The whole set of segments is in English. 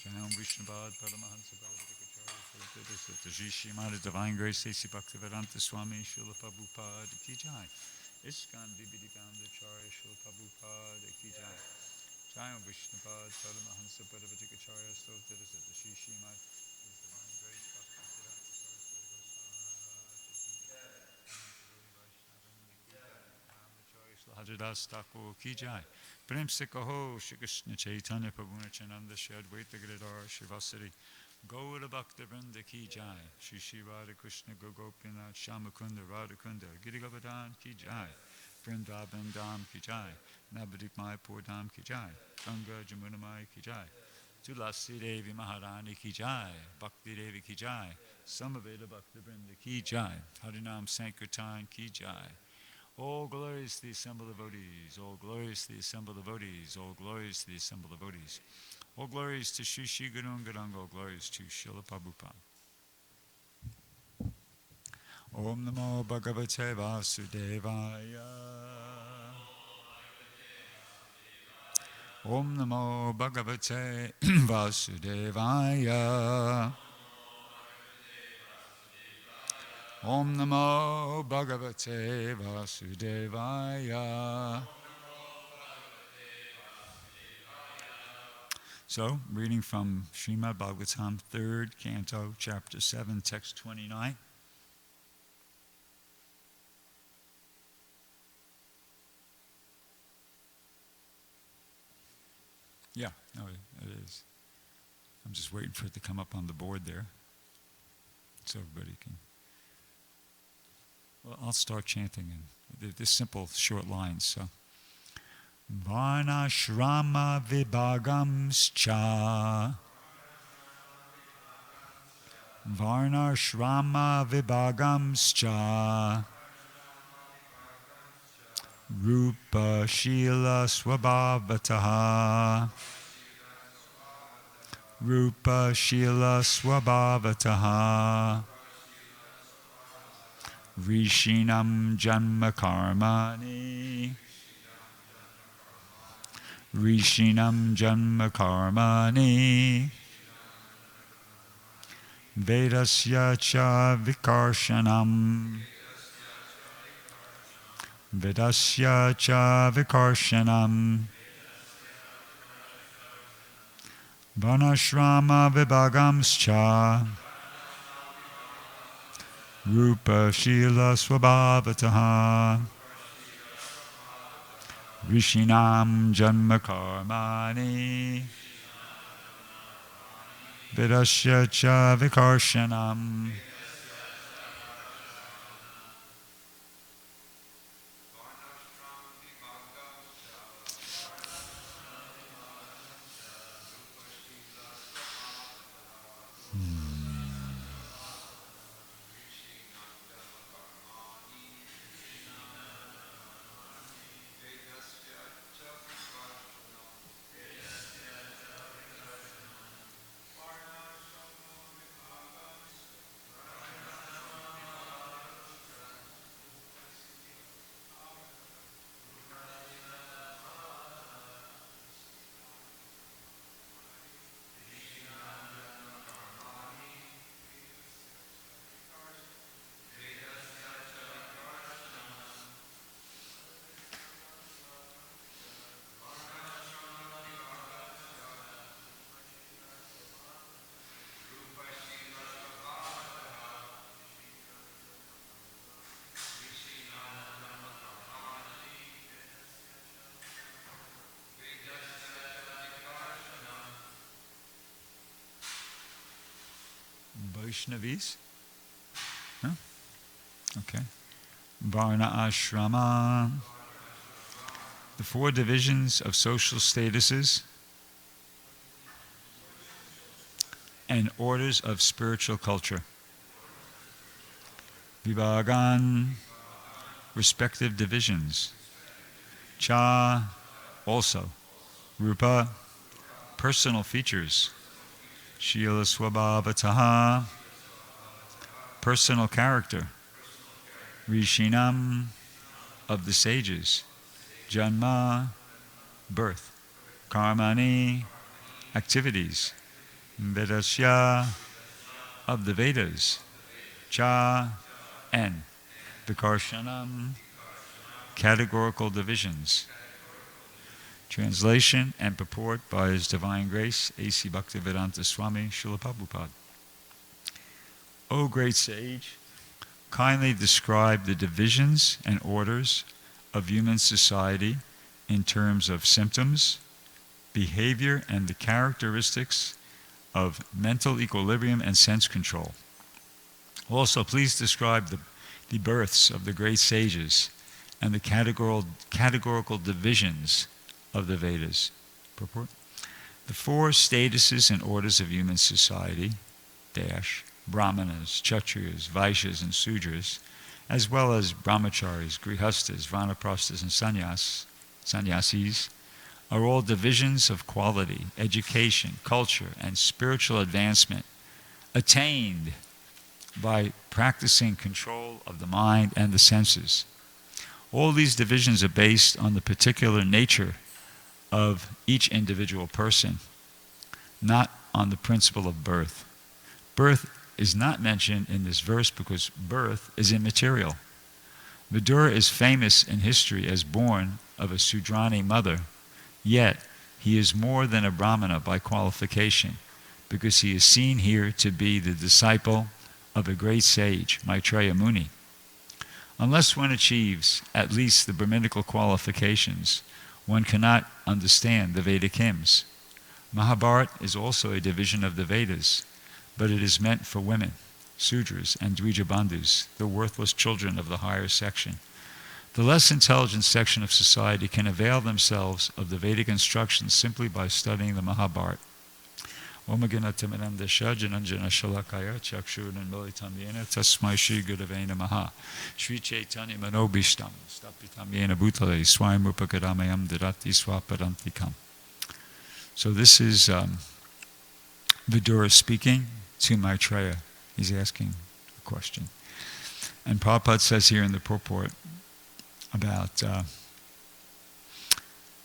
Jayam Vishnupad Paramahansa Bhagavata Shrimad Divine Grace Stacey Bhaktivedanta Swami Srila Prabhupada Ki Jai. ISKCON Vibhiti Acharya Srila Prabhupada Ki Jai. Jayam Vishnupad Paramahansa Bhagavata Shrimad Divine Grace Bhaktivedanta Hajadas Thakur Ki Jai. Prem se kaho Shri Krishna Chaitanya Prabhu Nityananda Shri Advaita Giridhar Shivasari Gaura Bhakta Vrinda Ki Jai. Shri Shri Radha Krishna Gopinath Shamakunda Radhakunda Giri Govardhan Ki Jai. Vrindavan Dham Ki Jai. Navadip Mayapur Dham Ki Jai. Ganga Jamuna Mai Ki Jai. Tulasi Devi Maharani Ki Jai. Bhakti Devi Ki Jai. Samaveda Bhakta Vrinda Ki Jai. Harinam Sankirtan Ki Jai. All glories to the assembled devotees, all glories to the assembled devotees, all glories to the assembled devotees. All glories to Shri Shri Gurung Garanga, all glories to Srila Prabhupada. Om Namo Bhagavate Vasudevaya. Om Namo Bhagavate Vasudevaya. Om Namo Bhagavate Vasudevaya. So, reading from Srimad Bhagavatam, 3rd Canto, Chapter 7, Text 29. Yeah, no, it is. I'm just waiting for it to come up on the board there, so everybody can. Well, I'll start chanting, and they're simple, short lines. So, Varnashrama Vibhagamscha. Varnashrama Vibhagamscha. Rupa Shila Swabhavataha. Rupa Shila Swabhavataha. Rishinam Janma Karmani. Rishinam Janma Karmani. Vedasya cha Vikarshanam. Vedasya cha Vikarshanam. Vanashrama Vibhagamscha. Rupa Shila Swabhavataha. Rishinam Janma Karmani. Vedasya cha Vikarshanam. Vaishnavis? Huh? Okay. Varna Ashrama. The 4 divisions of social statuses and orders of spiritual culture. Vibhagan, respective divisions. Cha, also. Rupa, personal features. Shila Swabhavataha, personal character. Rishinam, of the sages. Janma, birth. Karmani, activities. Vedasya, of the Vedas, cha, and vikarshanam, categorical divisions. Translation and purport by His Divine Grace, A.C. Bhaktivedanta Swami, Srila Prabhupada. O great sage, kindly describe the divisions and orders of human society in terms of symptoms, behavior, and the characteristics of mental equilibrium and sense control. Also, please describe the births of the great sages and the categorical divisions of the Vedas. Purport. The four statuses and orders of human society, Brahmanas, Kshatriyas, Vaishyas, and Sudras, as well as Brahmacharis, Grihastas, Vanaprasthas, and Sannyasis, are all divisions of quality, education, culture, and spiritual advancement attained by practicing control of the mind and the senses. All these divisions are based on the particular nature of each individual person, not on the principle of birth. Birth is not mentioned in this verse because birth is immaterial. Vidura is famous in history as born of a Sudrani mother, yet he is more than a Brahmana by qualification, because he is seen here to be the disciple of a great sage, Maitreya Muni. Unless one achieves at least the Brahminical qualifications, one cannot understand the Vedic hymns. Mahabharata is also a division of the Vedas, but it is meant for women, Sudras, and Dvijabandhus, the worthless children of the higher section. The less intelligent section of society can avail themselves of the Vedic instructions simply by studying the Mahabharata. Om Ganatamanandasha Jananjana Shalakaya Chakshurnan Militam Yena Tasmai Shri Gurave Namaha Shri Chaitanya Manobishtam Stapitam Yena Bhutale Swayam Rupakadamayam Didati Swapadantikam. So this is Vidura speaking to Maitreya. He's asking a question. And Prabhupada says here in the purport about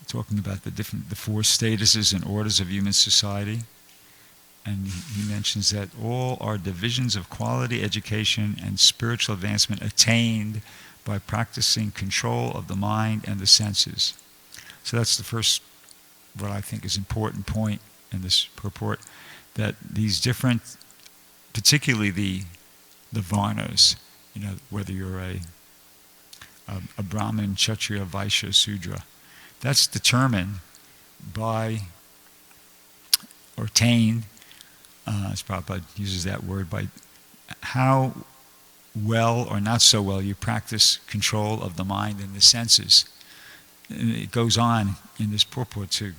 talking about the four statuses and orders of human society. And he mentions that all are divisions of quality education and spiritual advancement attained by practicing control of the mind and the senses. So that's the first, what I think is important point in this purport, that these different, particularly the varnas, whether you're a Brahmin, Kshatriya, Vaishya, Sudra, that's determined by, or attained, as Prabhupada uses that word, by how well or not so well you practice control of the mind and the senses. And it goes on in this purport to,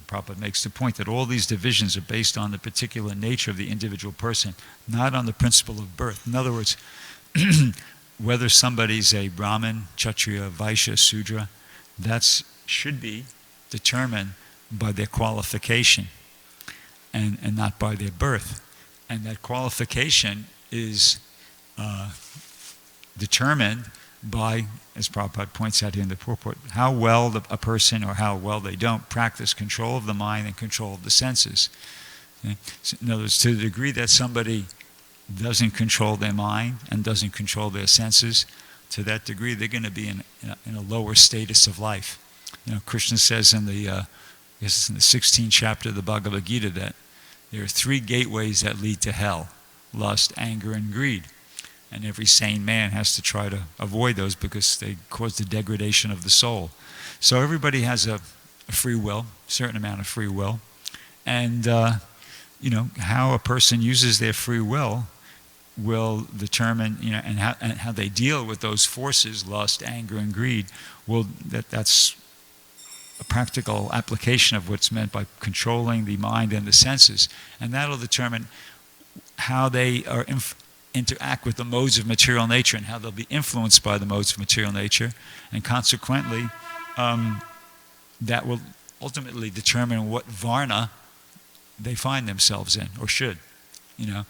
Prabhupada makes the point that all these divisions are based on the particular nature of the individual person, not on the principle of birth. In other words, whether somebody's a Brahmin, Kshatriya, Vaishya, Sudra, that should be determined by their qualification and not by their birth. And that qualification is determined by, as Prabhupada points out here in the purport, how well a person or how well they don't practice control of the mind and control of the senses. Okay? So in other words, to the degree that somebody doesn't control their mind and doesn't control their senses, to that degree they're going to be in a lower status of life. Krishna says in the 16th chapter of the Bhagavad Gita that there are three gateways that lead to hell: lust, anger, and greed. And every sane man has to try to avoid those because they cause the degradation of the soul. So everybody has a free will, a certain amount of free will. And, how a person uses their free will determine, and how they deal with those forces, lust, anger, and greed, that's a practical application of what's meant by controlling the mind and the senses. And that'll determine how they are interact with the modes of material nature and how they'll be influenced by the modes of material nature. And consequently, that will ultimately determine what varna they find themselves in, or should.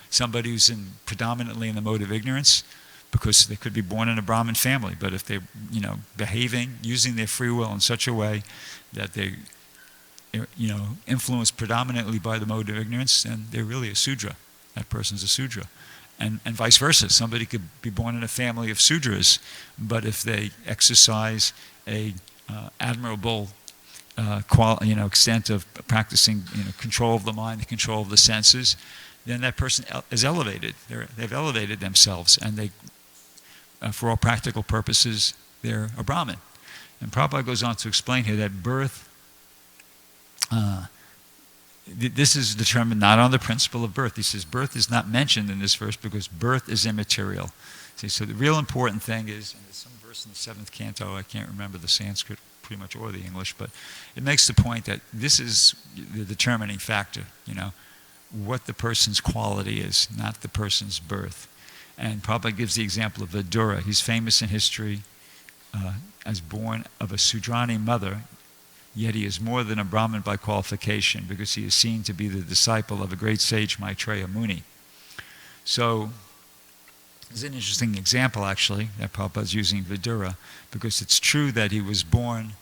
Somebody who's predominantly in the mode of ignorance, because they could be born in a Brahmin family, but if they're, behaving, using their free will in such a way that they influenced predominantly by the mode of ignorance, then they're really a Sudra. That person's a Sudra. And vice versa. Somebody could be born in a family of Sudras, but if they exercise a admirable extent of practicing control of the mind, control of the senses, then that person is elevated. They've elevated themselves, and they, for all practical purposes, they're a Brahmin. And Prabhupada goes on to explain here that birth, this is determined not on the principle of birth. He says birth is not mentioned in this verse because birth is immaterial. See, so the real important thing is, and there's some verse in the 7th canto, I can't remember the Sanskrit pretty much or the English, but it makes the point that this is the determining factor, what the person's quality is, not the person's birth. And Prabhupada gives the example of Vidura. He's famous in history as born of a Sudrani mother, yet he is more than a Brahmin by qualification because he is seen to be the disciple of a great sage, Maitreya Muni. So, it's an interesting example, actually, that Prabhupada is using Vidura, because it's true that he was born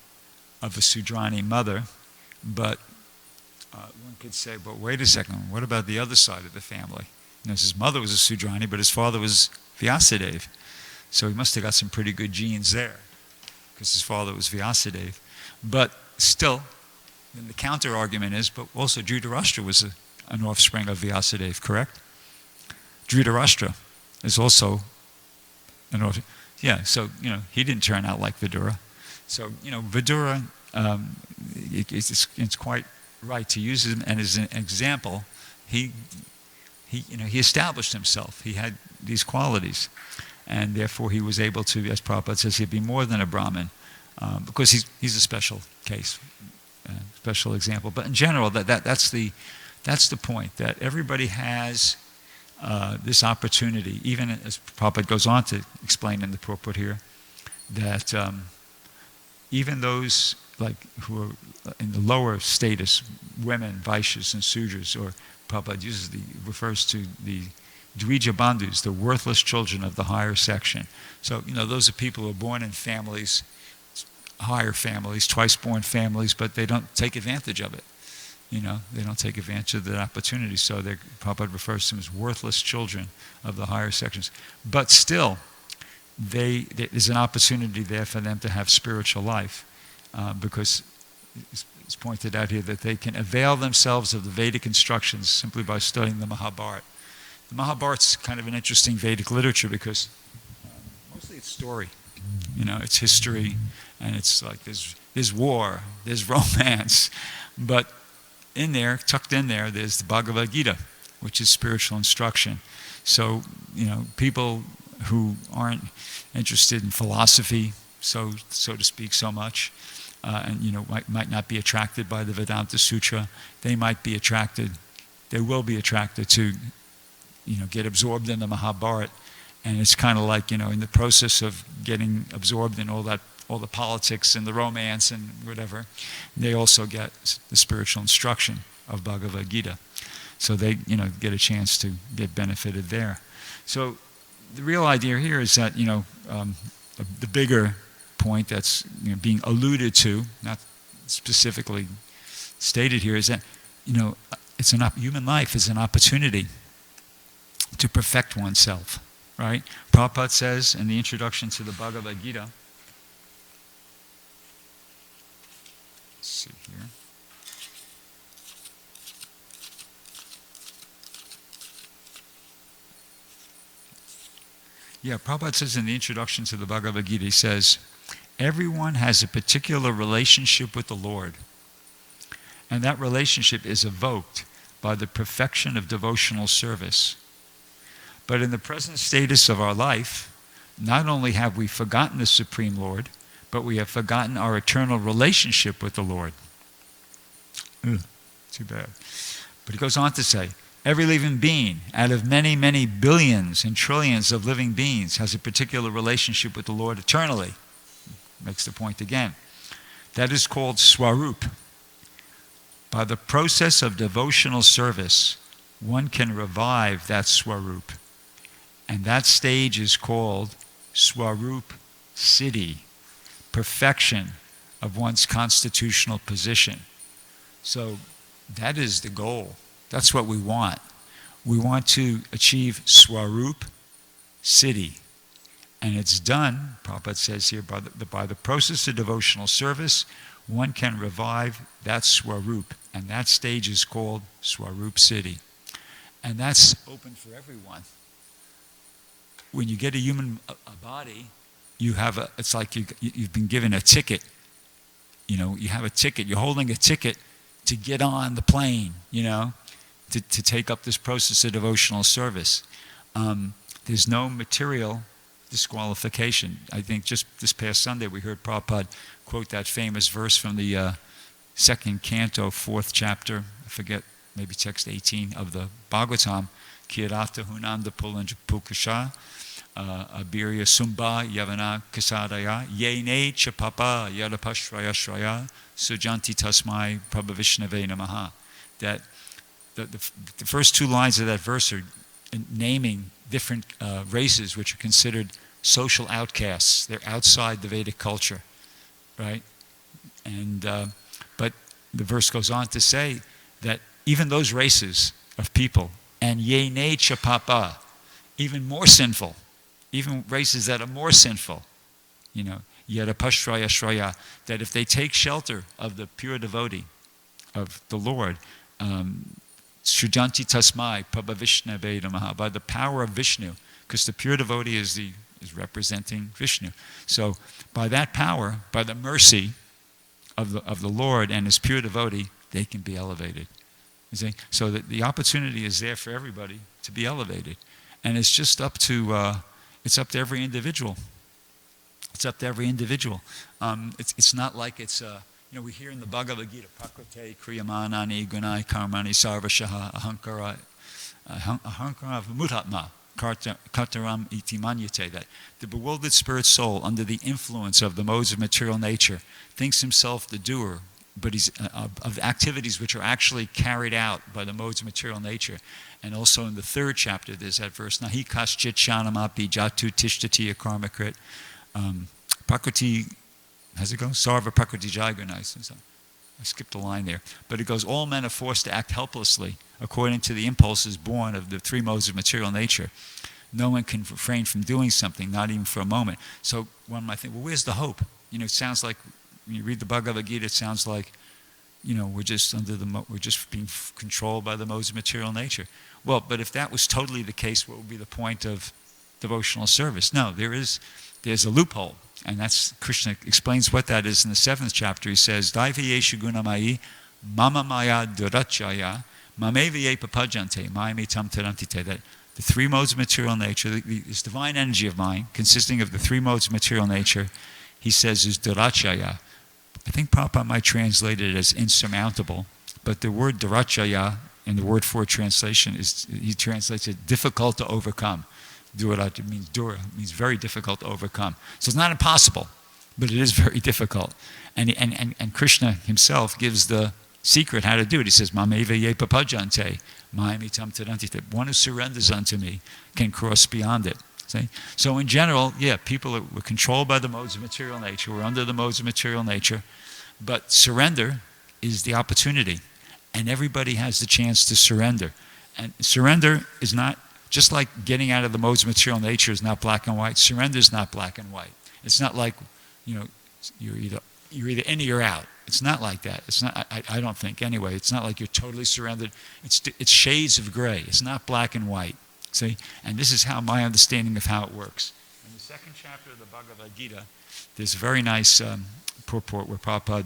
of a Sudrani mother, but one could say, but wait a second, what about the other side of the family? His mother was a Sudrani, but his father was Vyasadeva. So he must have got some pretty good genes there, because his father was Vyasadeva. But still, then the counter-argument is, but also Dhritarashtra was an offspring of Vyasadeva, correct? Dhritarashtra is also an offspring. Yeah, so, he didn't turn out like Vidura. So, Vidura, it's quite right to use him, and as an example, he established himself. He had these qualities, and therefore he was able to, as Prabhupada says, he'd be more than a Brahmin, because he's a special case, special example. But in general, that's the point, that everybody has this opportunity, even as Prabhupada goes on to explain in the purport here, that even those who are in the lower status, women, Vaishyas and Sudras, or Prabhupada refers to the Dvija Bandhus, the worthless children of the higher section. So, those are people who are born in families, higher families, twice-born families, but they don't take advantage of it. They don't take advantage of that opportunity. So Prabhupada refers to them as worthless children of the higher sections. But still, there's an opportunity there for them to have spiritual life, because it's pointed out here that they can avail themselves of the Vedic instructions simply by studying the Mahabharata. The Mahabharata's kind of an interesting Vedic literature because mostly it's story. It's history, and it's like there's war, there's romance, but tucked in there, there's the Bhagavad Gita, which is spiritual instruction. So, people who aren't interested in philosophy, so to speak, so much, and might not be attracted by the Vedanta Sutra, they will be attracted to, get absorbed in the Mahabharata. And it's kind of like, in the process of getting absorbed in all the politics and the romance and whatever, they also get the spiritual instruction of Bhagavad Gita. So they, get a chance to get benefited there. So the real idea here is that, the bigger point that's being alluded to, not specifically stated here, is that, human life is an opportunity to perfect oneself. Right? Prabhupada says in the introduction to the Bhagavad Gita, let's see here. Yeah, Prabhupada says in the introduction to the Bhagavad Gita, he says, everyone has a particular relationship with the Lord, and that relationship is evoked by the perfection of devotional service. But in the present status of our life, not only have we forgotten the Supreme Lord, but we have forgotten our eternal relationship with the Lord. Too bad. But he goes on to say, every living being out of many, many billions and trillions of living beings has a particular relationship with the Lord eternally. Makes the point again. That is called Swarup. By the process of devotional service, one can revive that Swarup. And that stage is called Swarup Siddhi, perfection of one's constitutional position. So that is the goal. That's what we want. We want to achieve Swarup Siddhi. And it's done, Prabhupada says here, by the process of devotional service, one can revive that Swarup. And that stage is called Swarup Siddhi. And that's open for everyone. When you get a human body, it's like you've been given a ticket. You know, you have a ticket. You're holding a ticket to get on the plane, you know, to take up this process of devotional service. There's no material disqualification. I think just this past Sunday we heard Prabhupada quote that famous verse from the second canto, fourth chapter, I forget, maybe text 18 of the Bhagavatam, Kirata Hunanda Pulanja Pukasha, Abirya Sumba Yavana Kasadaya, Yene Chapapa Yadapashraya Shraya, Sujanti Tasmai Prabhavishnave Namaha. That the first two lines of that verse are naming different races which are considered social outcasts. They're outside the Vedic culture, right? And but the verse goes on to say that even those races of people, and yene chapapa, even more sinful, even races that are more sinful, you know, yadapashraya shraya, that if they take shelter of the pure devotee, of the Lord, Shujanti Tasmai Prabhavishnave Namaha, by the power of Vishnu, because the pure devotee is representing Vishnu. So by that power, by the mercy of the Lord and his pure devotee, they can be elevated. You see? So that the opportunity is there for everybody to be elevated. And it's just up to every individual. It's up to every individual. It's not like it's you know, we hear in the Bhagavad Gita, Prakrite Kriyamanani Gunai Karmani Sarvashaha Ahankara Mutatma Kataram Iti Manyate, that the bewildered spirit soul, under the influence of the modes of material nature, thinks himself the doer, but he's of activities which are actually carried out by the modes of material nature. And also in the third chapter, there's that verse, Nahi kaschit shanamapi jatu tishtati karmakrit. Prakriti, how's it go? Sarva Prakriti Jaigunai. I skipped a line there. But it goes, all men are forced to act helplessly according to the impulses born of the three modes of material nature. No one can refrain from doing something, not even for a moment. So one might think, well, where's the hope? You know, it sounds like, when you read the Bhagavad Gita, it sounds like, you know, we're just being controlled by the modes of material nature. Well, but if that was totally the case, what would be the point of devotional service? No, there's a loophole. And that's, Krishna explains what that is in the 7th chapter. He says, Daivayeshu gunamai mama maya durachaya mameviye papajante mayami tam tarantite. That the three modes of material nature, this divine energy of mine, consisting of the three modes of material nature, he says is durachaya. I think Prabhupada might translate it as insurmountable, but the word durachaya in the word for translation he translates it difficult to overcome. Dura means very difficult to overcome. So it's not impossible, but it is very difficult. And Krishna himself gives the secret how to do it. He says, Mameva ye papajante, mayamitam tarantite. One who surrenders unto me can cross beyond it. See? So in general, yeah, people were controlled by the modes of material nature. We're under the modes of material nature. But surrender is the opportunity. And everybody has the chance to surrender. And surrender is not, just like getting out of the modes of material nature is not black and white, surrender is not black and white. It's not like, you know, you're either in or you're out. It's not like that. It's not. I don't think anyway. It's not like you're totally surrendered. It's shades of gray. It's not black and white. See, and this is how my understanding of how it works. In the 2nd chapter of the Bhagavad Gita, there's a very nice purport where Prabhupada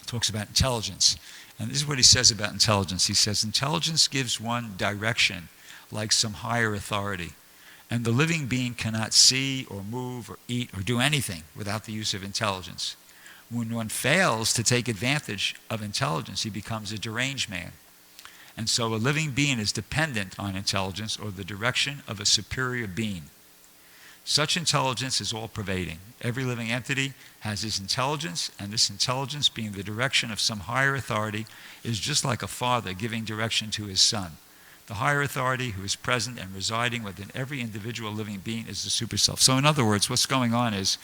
talks about intelligence, and this is what he says about intelligence. He says, intelligence gives one direction, like some higher authority. And the living being cannot see or move or eat or do anything without the use of intelligence. When one fails to take advantage of intelligence, he becomes a deranged man. And so a living being is dependent on intelligence or the direction of a superior being. Such intelligence is all-pervading. Every living entity has this intelligence, and this intelligence, being the direction of some higher authority, is just like a father giving direction to his son. The higher authority who is present and residing within every individual living being is the super self. So in other words, what's going on is,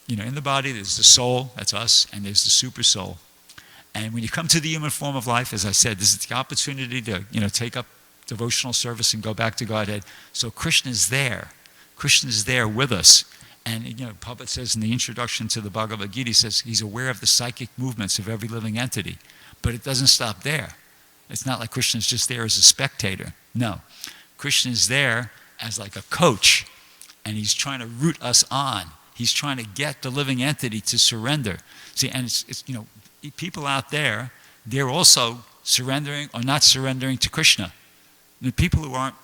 in the body there's the soul, that's us, and there's the super soul. And when you come to the human form of life, as I said, this is the opportunity to, take up devotional service and go back to Godhead. So Krishna is there. Krishna is there with us. And, Prabhupada says in the introduction to the Bhagavad Gita, he says he's aware of the psychic movements of every living entity. But it doesn't stop there. It's not like Krishna is just there as a spectator. No. Krishna is there as like a coach, and he's trying to root us on. He's trying to get the living entity to surrender. See, and it's people out there, they're also surrendering or not surrendering to Krishna. The people who aren't,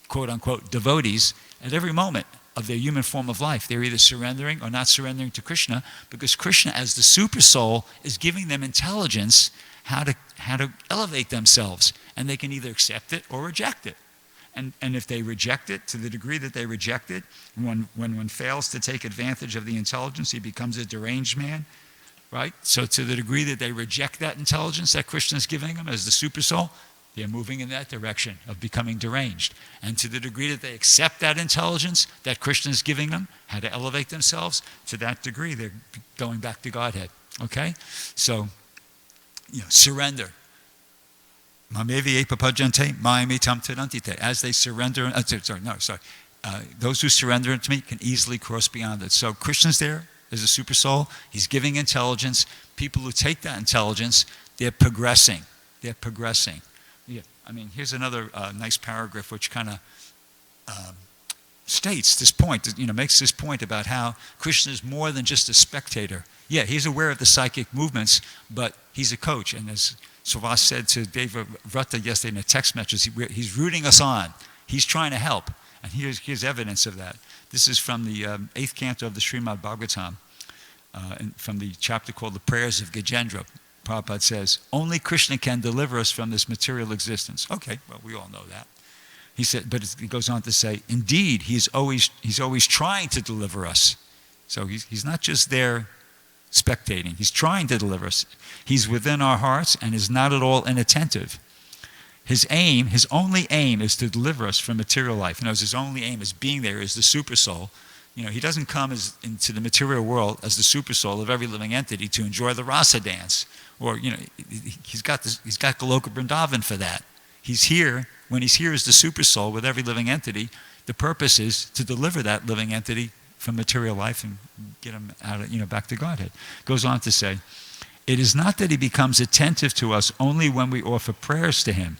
quote unquote, devotees, at every moment of their human form of life, they're either surrendering or not surrendering to Krishna, because Krishna, as the super soul, is giving them intelligence how to elevate themselves, and they can either accept it or reject it. And if they reject it, to the degree that they reject it, when one fails to take advantage of the intelligence, he becomes a deranged man, right? So to the degree that they reject that intelligence that Krishna is giving them as the super soul, they're moving in that direction of becoming deranged. And to the degree that they accept that intelligence that Krishna is giving them, how to elevate themselves, to that degree they're going back to Godhead. Okay? So, surrender. As they surrender, those who surrender to me can easily cross beyond it. So Krishna's there as a super soul. He's giving intelligence. People who take that intelligence, they're progressing. They're progressing. Yeah. Here's another nice paragraph which kind of states this point, makes this point about how Krishna is more than just a spectator. Yeah, he's aware of the psychic movements, but he's a coach. And as Savas said to Deva Vrata yesterday in a text message, he's rooting us on. He's trying to help. And here's evidence of that. This is from the 8th canto of the Srimad Bhagavatam, from the chapter called The Prayers of Gajendra. Prabhupada says, only Krishna can deliver us from this material existence. Okay, well, we all know that. He said, but he goes on to say, indeed, he's always trying to deliver us. So he's not just there spectating. He's trying to deliver us. He's within our hearts and is not at all inattentive. His only aim is to deliver us from material life. His only aim is being there as the super soul. He doesn't come into the material world as the super soul of every living entity to enjoy the rasa dance. Or, he's got Goloka Vrindavan for that. He's here, when he's here as the super soul with every living entity, the purpose is to deliver that living entity from material life and get him out of, back to Godhead. Goes on to say, it is not that he becomes attentive to us only when we offer prayers to him.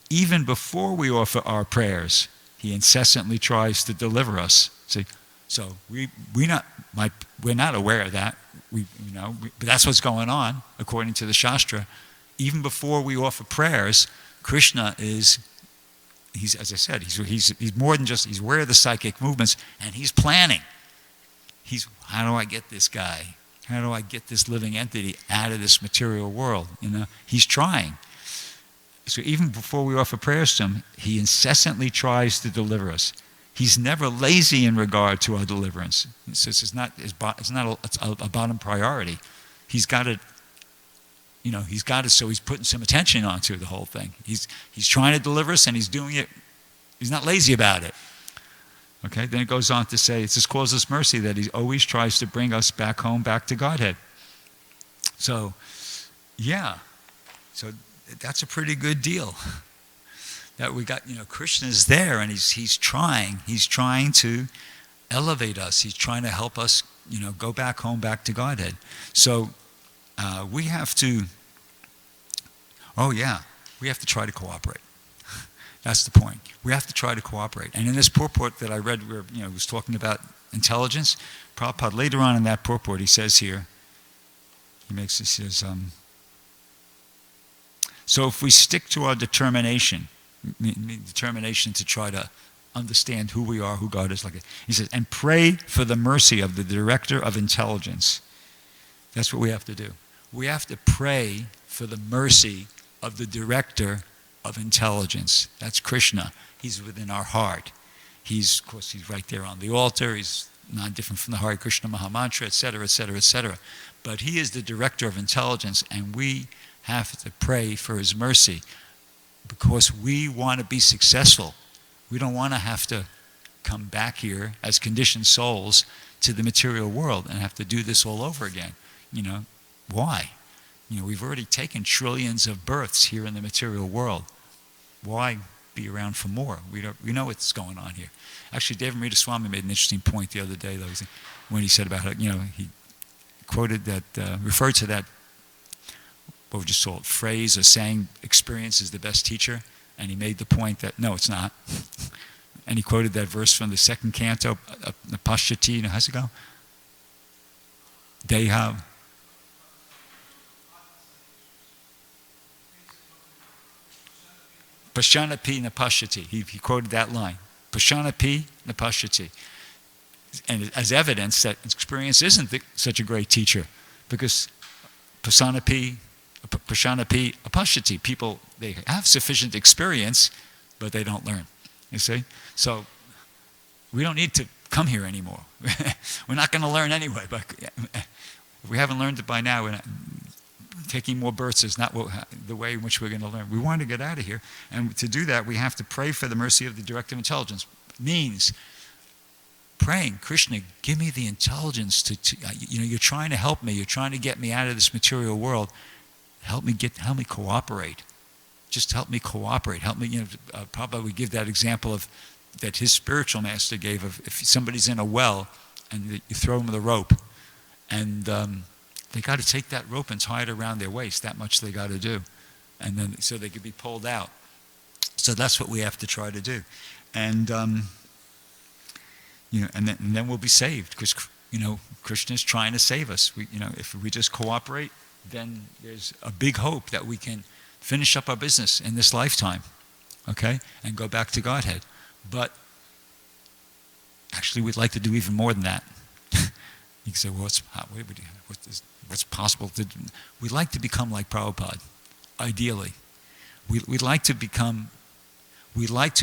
Even before we offer our prayers, he incessantly tries to deliver us. See, so we're not aware of that. But that's what's going on according to the Shastra. Even before we offer prayers, Krishna is, as I said, he's more than just, he's aware of the psychic movements, and he's planning. How do I get this guy? How do I get this living entity out of this material world? He's trying. So even before we offer prayers to him, he incessantly tries to deliver us. He's never lazy in regard to our deliverance. It's not a bottom priority. He's got it. So he's putting some attention onto the whole thing. He's trying to deliver us, and he's doing it. He's not lazy about it. Okay, then it goes on to say, it's his causeless mercy that he always tries to bring us back home, back to Godhead. So, yeah. So that's a pretty good deal. That we got, Krishna is there, and he's trying to elevate us. He's trying to help us, go back home, back to Godhead. So we have to try to cooperate. That's the point. We have to try to cooperate. And in this purport that I read, where it was talking about intelligence, Prabhupada later on in that purport, he says here, he says, so if we stick to our determination to try to understand who we are, who God is, he says, and pray for the mercy of the director of intelligence. That's what we have to do. We have to pray for the mercy of the director of intelligence. That's Krishna. He's within our heart. Of course, he's right there on the altar. He's not different from the Hare Krishna Mahamantra, etc., etc., etc. But he is the director of intelligence, and we have to pray for his mercy because we want to be successful. We don't want to have to come back here as conditioned souls to the material world and have to do this all over again. Why? We've already taken trillions of births here in the material world. Why be around for more? We know what's going on here. Actually, Devamarita Swami made an interesting point the other day, though, when he said about how, he quoted that, referred to that, what would you call it, phrase or saying, experience is the best teacher, and he made the point that, no, it's not. And he quoted that verse from the second canto, Napashyati, how's it go? Deha. Pashanapi Napashyati. He quoted that line. Pashanapi Napashyati. And as evidence that experience isn't such a great teacher, because Pashanapi Apashyati. People, they have sufficient experience, but they don't learn. You see? So we don't need to come here anymore. We're not going to learn anyway. But if we haven't learned it by now, taking more births is not the way in which we're going to learn. We want to get out of here. And to do that, we have to pray for the mercy of the directive intelligence. Means praying, Krishna, give me the intelligence to you're trying to help me. You're trying to get me out of this material world. Help me cooperate. Just help me cooperate. Help me, Prabhupada would give that example of that his spiritual master gave of if somebody's in a well and you throw them the rope and they got to take that rope and tie it around their waist. That much they got to do, and then so they could be pulled out. So that's what we have to try to do, and and then we'll be saved because Krishna is trying to save us. If we just cooperate, then there's a big hope that we can finish up our business in this lifetime, okay, and go back to Godhead. But actually, we'd like to do even more than that. You can say, well, what's possible to do? We'd like to become like Prabhupada, ideally. We'd like to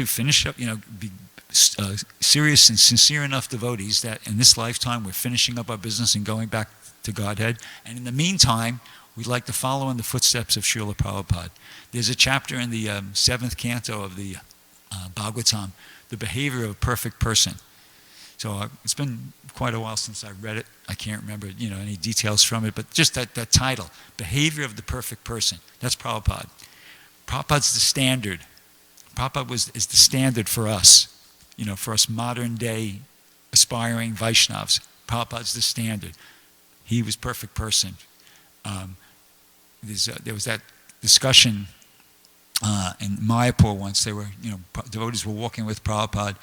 finish up, be serious and sincere enough devotees that in this lifetime we're finishing up our business and going back to Godhead. And in the meantime, we'd like to follow in the footsteps of Srila Prabhupada. There's a chapter in the 7th canto of the Bhagavatam, the behavior of a perfect person. So it's been quite a while since I read it. I can't remember any details from it, but just that title, Behavior of the Perfect Person. That's Prabhupada. Prabhupada's the standard. Prabhupada is the standard for us, for us modern day aspiring Vaishnavas. Prabhupada's the standard. He was perfect person. There was that discussion in Mayapur once. They were, devotees were walking with Prabhupada,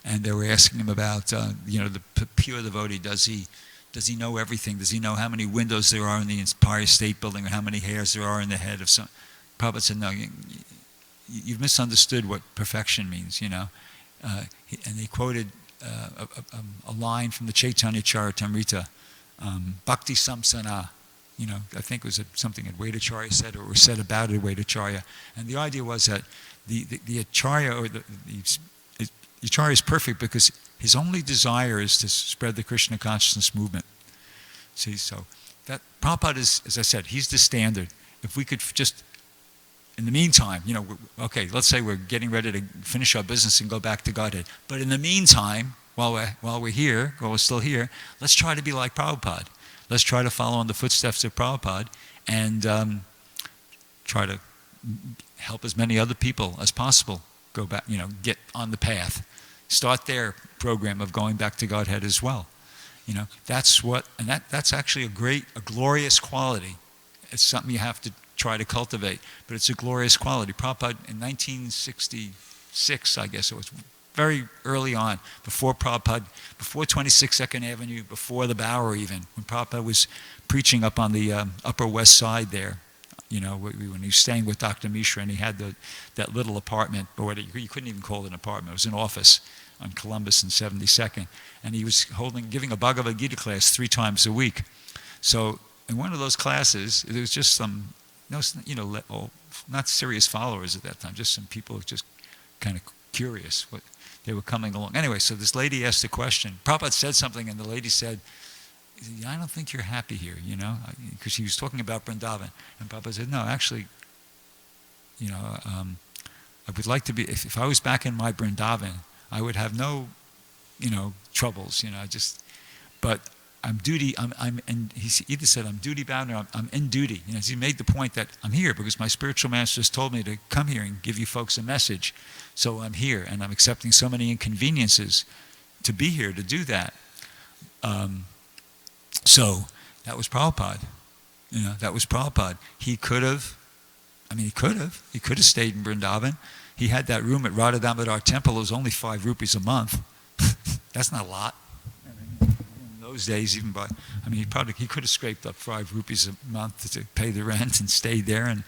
and they were asking him about, the pure devotee. Does he know everything? Does he know how many windows there are in the Empire State Building, or how many hairs there are in the head of some? Prabhupada said, no, you've misunderstood what perfection means. And they quoted a line from the Chaitanya Charitamrita, Bhakti Samsana. I think it was something that Vedacharya said, or was said about it, Vedacharya. And the idea was that the Acharya, or the Acharya is perfect because his only desire is to spread the Krishna consciousness movement. See, so that Prabhupada is, as I said, he's the standard. If we could just, in the meantime, okay, let's say we're getting ready to finish our business and go back to Godhead. But in the meantime, while we're still here, let's try to be like Prabhupada. Let's try to follow in the footsteps of Prabhupada and try to help as many other people as possible go back, get on the path. Start their program of going back to Godhead as well. That's actually a glorious quality. It's something you have to try to cultivate, but it's a glorious quality. Prabhupada in 1966, I guess it was, very early on, before 26 Second Avenue, before the Bower even, when Prabhupada was preaching up on the Upper West Side there, when he was staying with Dr. Mishra, and he had that little apartment, or you couldn't even call it an apartment, it was an office on Columbus and 72nd, and he was giving a Bhagavad Gita class 3 times a week. So in one of those classes, there was just some, not serious followers at that time, just some people just kind of curious what they were coming along. Anyway, so this lady asked a question. Prabhupada said something, and the lady said, I don't think you're happy here, because she was talking about Vrindavan. And Prabhupada said, no, actually, I would like to be, if I was back in my Vrindavan, I would have no, troubles, but and he either said I'm duty bound or I'm in duty. He made the point that I'm here because my spiritual masters told me to come here and give you folks a message. So I'm here, and I'm accepting so many inconveniences to be here to do that. So that was Prabhupada. That was Prabhupada. He could have stayed in Vrindavan. He had that room at Radha Damodar Temple. It was only 5 rupees a month. That's not a lot. In those days, even he could have scraped up 5 rupees a month to pay the rent and stayed there and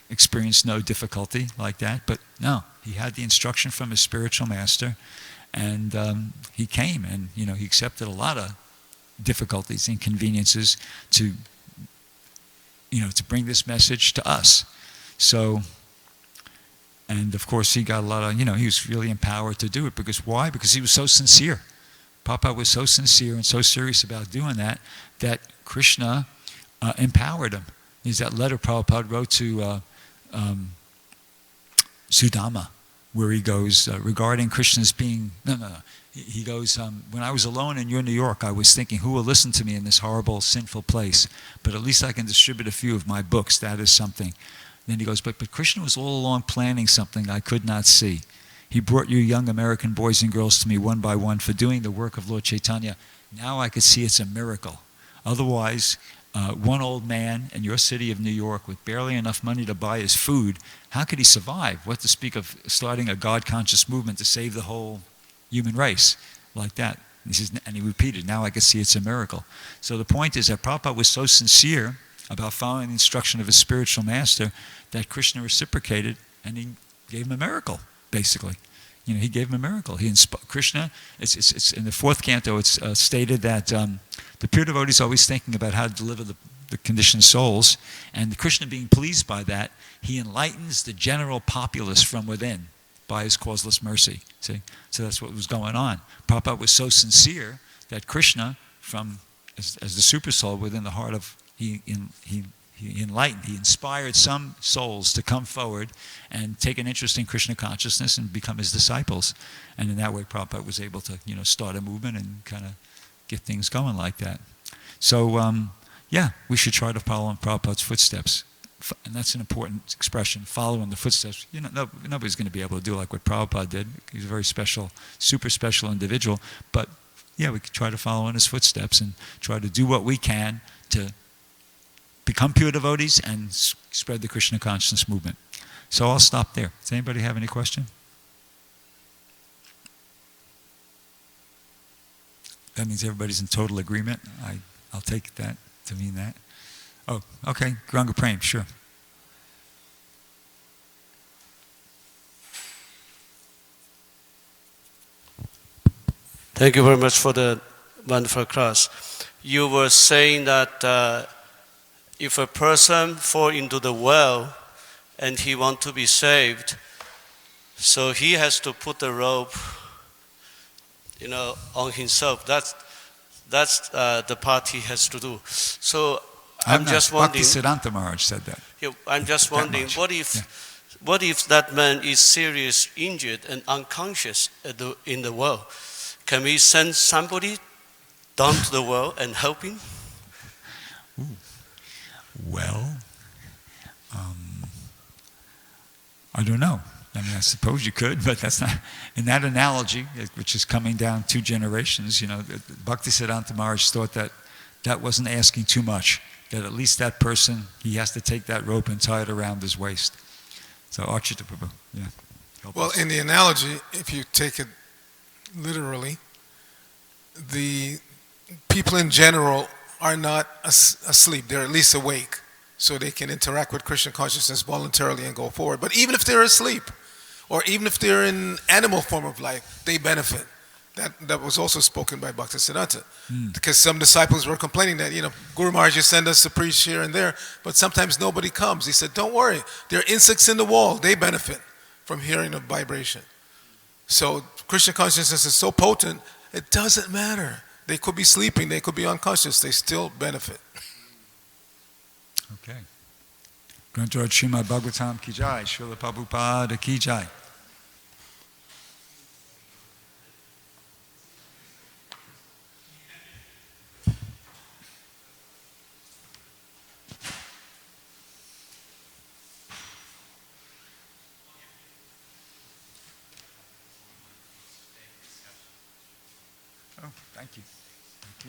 experienced no difficulty like that. But no, he had the instruction from his spiritual master, and he came, and he accepted a lot of difficulties, inconveniences to bring this message to us. So, and of course he got a lot of, he was really empowered to do it. Because why? Because he was so sincere. Prabhupada was so sincere and so serious about doing that Krishna empowered him. There's that letter Prabhupada wrote to Sudama, where he goes, regarding Krishna's being, he goes, when I was alone in your New York, I was thinking, who will listen to me in this horrible, sinful place? But at least I can distribute a few of my books. That is something. Then he goes, but Krishna was all along planning something I could not see. He brought you young American boys and girls to me one by one for doing the work of Lord Chaitanya. Now I could see it's a miracle. Otherwise, one old man in your city of New York with barely enough money to buy his food, how could he survive? What to speak of starting a God-conscious movement to save the whole human race like that? And he repeated, now I can see it's a miracle. So the point is that Prabhupada was so sincere about following the instruction of his spiritual master that Krishna reciprocated, and he gave him a miracle, basically. He gave him a miracle. Krishna, it's in the 4th canto, it's stated that the pure devotee is always thinking about how to deliver the conditioned souls, and Krishna being pleased by that, he enlightens the general populace from within by his causeless mercy. See? So that's what was going on. Prabhupada was so sincere that Krishna, as the super soul within the heart of, he enlightened, he inspired some souls to come forward and take an interest in Krishna consciousness and become his disciples. And in that way, Prabhupada was able to, start a movement and kind of get things going like that. So, we should try to follow in Prabhupada's footsteps. And that's an important expression, following the footsteps. Nobody's going to be able to do like what Prabhupada did. He's a very special, super special individual. But, we could try to follow in his footsteps and try to do what we can to become pure devotees and spread the Krishna consciousness movement. So I'll stop there. Does anybody have any question? That means everybody's in total agreement. I'll take that to mean that. Oh, okay. Ganga Prem, sure. Thank you very much for the wonderful class. You were saying that if a person fall into the well and he want to be saved, so he has to put the rope, on himself. That's the part he has to do. So I'm just wondering. Bhaktisiddhanta Maharaj said that. Yeah, I'm just wondering, what if that man is seriously injured and unconscious in the well? Can we send somebody down to the well and help him? Ooh. Well, I don't know. I suppose you could, but that's not, in that analogy, which is coming down 2 generations, Bhaktisiddhanta Maharaj thought that wasn't asking too much, that at least that person, he has to take that rope and tie it around his waist. So, Archita Prabhu, Well, in the analogy, if you take it literally, the people in general are not asleep, they're at least awake, so they can interact with Krishna consciousness voluntarily and go forward. But even if they're asleep, or even if they're in animal form of life, they benefit. That was also spoken by Bhaktisiddhanta. Because some disciples were complaining that, Guru Maharaj, you send us to preach here and there, but sometimes nobody comes. He said, don't worry, there are insects in the wall, they benefit from hearing a vibration. So Krishna consciousness is so potent, it doesn't matter. They could be sleeping, they could be unconscious, they still benefit. Okay. Granth Srimad Bhagavatam ki jai, Srila Prabhupada ki jai. Oh, thank you.